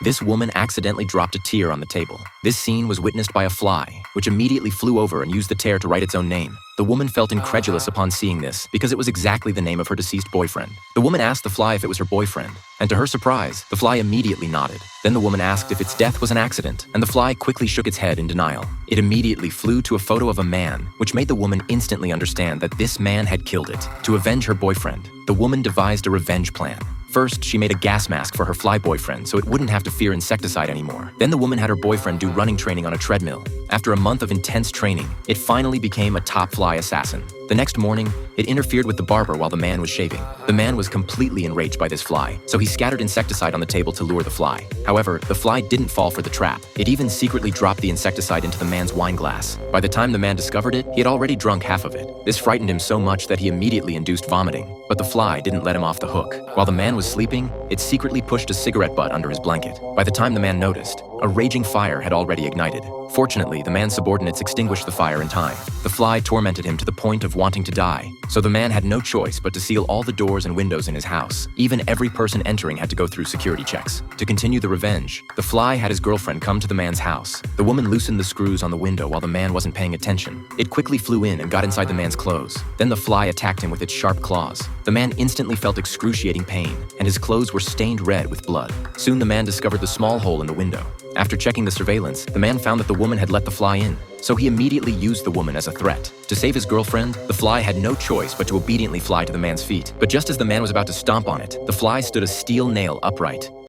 This woman accidentally dropped a tear on the table. This scene was witnessed by a fly, which immediately flew over and used the tear to write its own name. The woman felt incredulous upon seeing this because it was exactly the name of her deceased boyfriend. The woman asked the fly if it was her boyfriend, and to her surprise, the fly immediately nodded. Then the woman asked if its death was an accident, and the fly quickly shook its head in denial. It immediately flew to a photo of a man, which made the woman instantly understand that this man had killed it. To avenge her boyfriend, the woman devised a revenge plan. First, she made a gas mask for her fly boyfriend so it wouldn't have to fear insecticide anymore. Then the woman had her boyfriend do running training on a treadmill. After a month of intense training, it finally became a top fly assassin. The next morning, it interfered with the barber while the man was shaving. The man was completely enraged by this fly, so he scattered insecticide on the table to lure the fly. However, the fly didn't fall for the trap. It even secretly dropped the insecticide into the man's wine glass. By the time the man discovered it, he had already drunk half of it. This frightened him so much that he immediately induced vomiting. But the fly didn't let him off the hook. While the man was sleeping, it secretly pushed a cigarette butt under his blanket. By the time the man noticed, a raging fire had already ignited. Fortunately, the man's subordinates extinguished the fire in time. The fly tormented him to the point of wanting to die, so the man had no choice but to seal all the doors and windows in his house. Even every person entering had to go through security checks. To continue the revenge, the fly had his girlfriend come to the man's house. The woman loosened the screws on the window while the man wasn't paying attention. It quickly flew in and got inside the man's clothes. Then the fly attacked him with its sharp claws. The man instantly felt excruciating pain, and his clothes were stained red with blood. Soon the man discovered the small hole in the window. After checking the surveillance, the man found that the woman had let the fly in, so he immediately used the woman as a threat. To save his girlfriend, the fly had no choice but to obediently fly to the man's feet. But just as the man was about to stomp on it, the fly stood a steel nail upright.